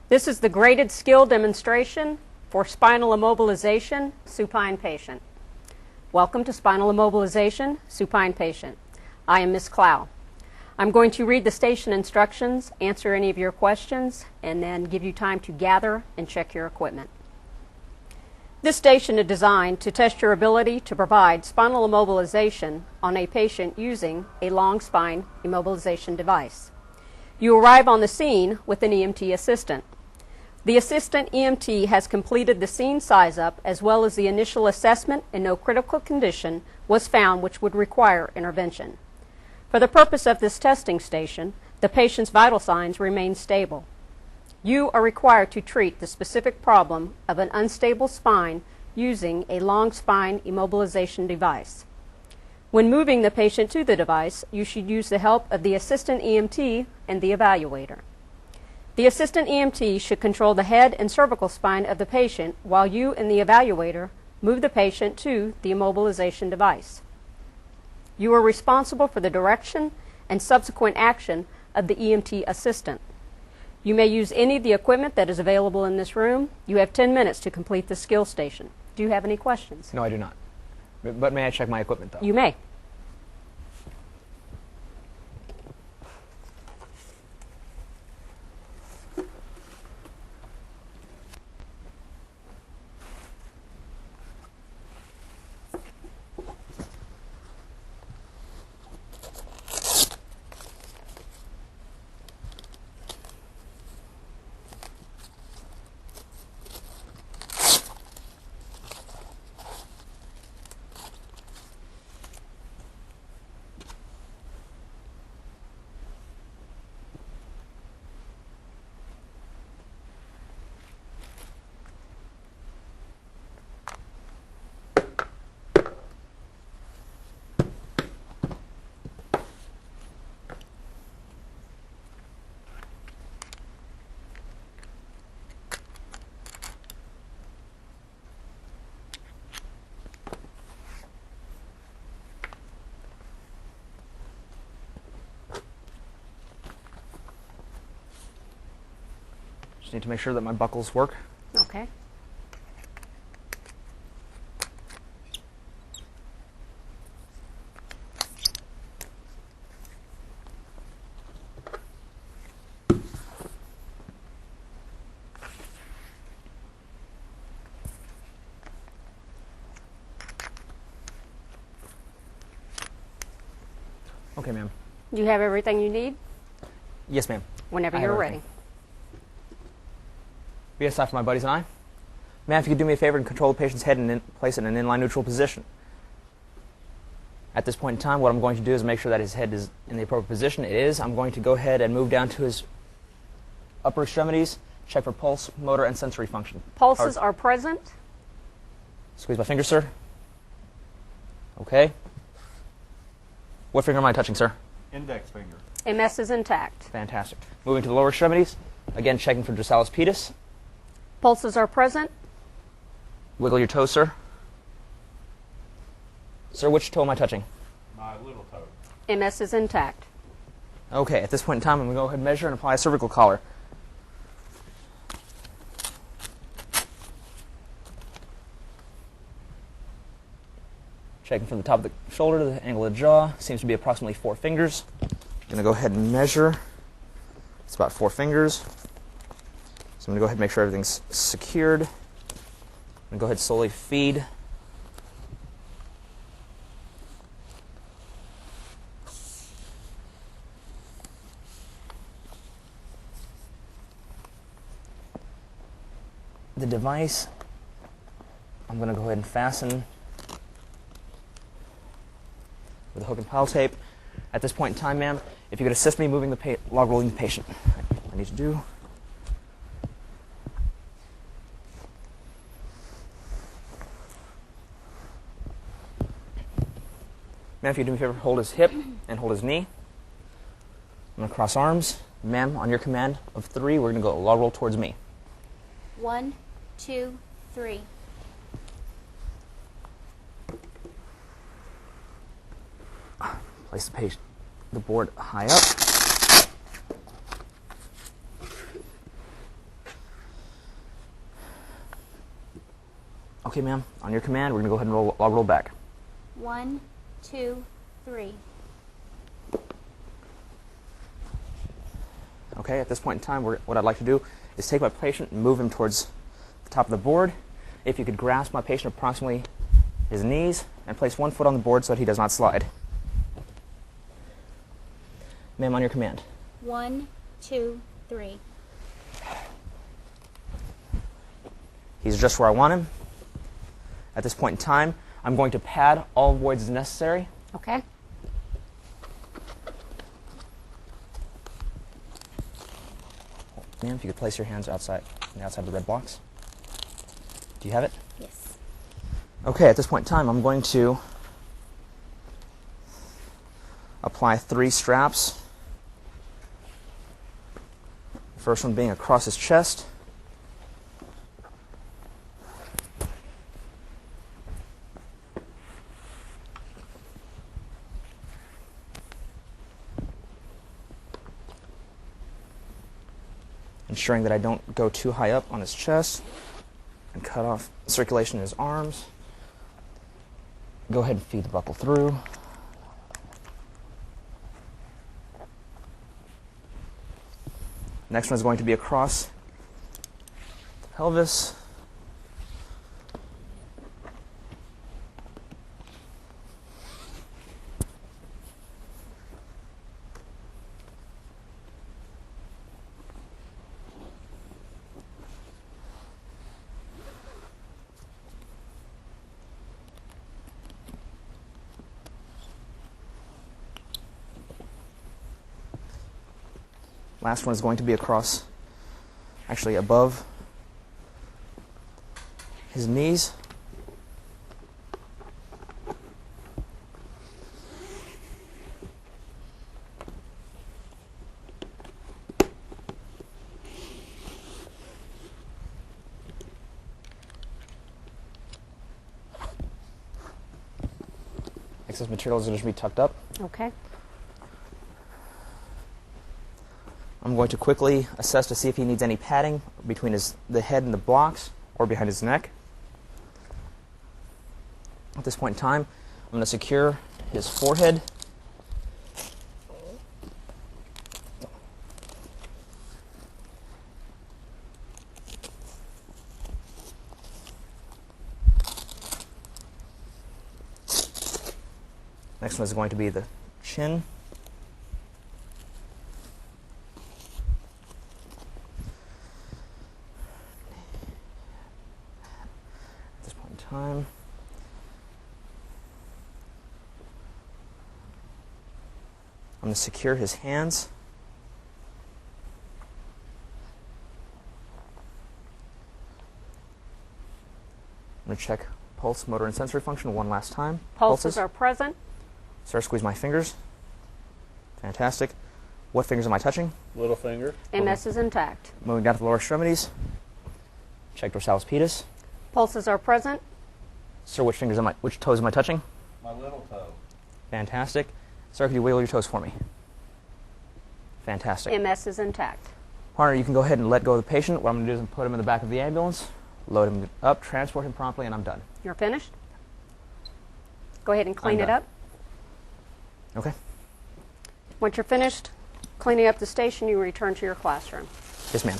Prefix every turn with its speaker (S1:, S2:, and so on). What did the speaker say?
S1: This is the graded skill demonstration for spinal immobilization, supine patient. Welcome to spinal immobilization, supine patient. I am Ms. Clow. I'm going to read the station instructions, answer any of your questions, and then give you time to gather and check your equipment. This station is designed to test your ability to provide spinal immobilization on a patient using a long spine immobilization device. You arrive on the scene with an EMT assistant. The assistant EMT has completed the scene size-up as well as the initial assessment, and no critical condition was found which would require intervention. For the purpose of this testing station, the patient's vital signs remain stable. You are required to treat the specific problem of an unstable spine using a long spine immobilization device. When moving the patient to the device, you should use the help of the assistant EMT and the evaluator. The assistant EMT should control the head and cervical spine of the patient while you and the evaluator move the patient to the immobilization device. You are responsible for the direction and subsequent action of the EMT assistant. You may use any of the equipment that is available in this room. You have 10 minutes to complete the skill station. Do you have any questions?
S2: No, I do not. But may I check my equipment, though?
S1: You may.
S2: Just need to make sure that my buckles work.
S1: Okay.
S2: Okay, ma'am.
S1: Do you have everything you need?
S2: Yes, ma'am.
S1: Whenever
S2: I have
S1: you're
S2: everything.
S1: ready.
S2: BSI for my buddies and I. Ma'am, if you could do me a favor and control the patient's head and place it in an inline neutral position. At this point in time, what I'm going to do is make sure that his head is in the appropriate position. It is. I'm going to go ahead and move down to his upper extremities, check for pulse, motor, and sensory function.
S1: Pulses are present.
S2: Squeeze my finger, sir. Okay. What finger am I touching, sir?
S3: Index finger.
S1: MS is intact.
S2: Fantastic. Moving to the lower extremities. Again, checking for dorsalis pedis.
S1: Pulses are present.
S2: Wiggle your toes, sir. Sir, which toe am I touching?
S3: My little toe.
S1: MS is intact.
S2: Okay, at this point in time, I'm going to go ahead and measure and apply a cervical collar. Checking from the top of the shoulder to the angle of the jaw. Seems to be approximately 4 fingers. I'm going to go ahead and measure. It's about 4 fingers. So I'm going to go ahead and make sure everything's secured. I'm going to go ahead and slowly feed. The device, I'm going to go ahead and fasten with a hook and pile tape. At this point in time, ma'am, if you could assist me moving the log rolling the patient. What I need to do. Ma'am, if you do me a favor, hold his hip and hold his knee. I'm going to cross arms. Ma'am, on your command of 3, we're going to go log roll towards me.
S4: 1, 2, 3.
S2: Place the board high up. Okay, ma'am. On your command, we're going to go ahead and log roll back.
S4: 1, 2, 3.
S2: Okay, at this point in time, what I'd like to do is take my patient and move him towards the top of the board. If you could grasp my patient approximately his knees and place one foot on the board so that he does not slide. Ma'am, on your command.
S4: 1, 2, 3.
S2: He's just where I want him. At this point in time, I'm going to pad all voids as necessary.
S1: Okay.
S2: Ma'am, if you could place your hands outside, on the outside of the red box. Do you have it?
S4: Yes.
S2: Okay, at this point in time, I'm going to apply 3 straps. The first one being across his chest. Ensuring that I don't go too high up on his chest and cut off circulation in his arms. Go ahead and feed the buckle through. Next one is going to be across the pelvis. Last one is going to be across, actually above his knees. Excess materials are going to be tucked up.
S1: Okay.
S2: I'm going to quickly assess to see if he needs any padding between the head and the blocks or behind his neck. At this point in time, I'm going to secure his forehead. Next one is going to be the chin. Time. I'm going to secure his hands. I'm going to check pulse, motor, and sensory function one last time.
S1: Pulses are present.
S2: Start to squeeze my fingers. Fantastic. What fingers am I touching?
S3: Little finger.
S1: MS is intact.
S2: Moving down to the lower extremities. Check dorsalis pedis.
S1: Pulses are present.
S2: Sir, which toes am I touching?
S3: My little toe.
S2: Fantastic. Sir, could you wiggle your toes for me? Fantastic.
S1: MS is intact.
S2: Partner, you can go ahead and let go of the patient. What I'm going to do is put him in the back of the ambulance, load him up, transport him promptly, and I'm done.
S1: You're finished? Go ahead and clean
S2: I'm
S1: it
S2: done.
S1: up.
S2: Okay.
S1: Once you're finished cleaning up the station, you return to your classroom.
S2: Yes, ma'am.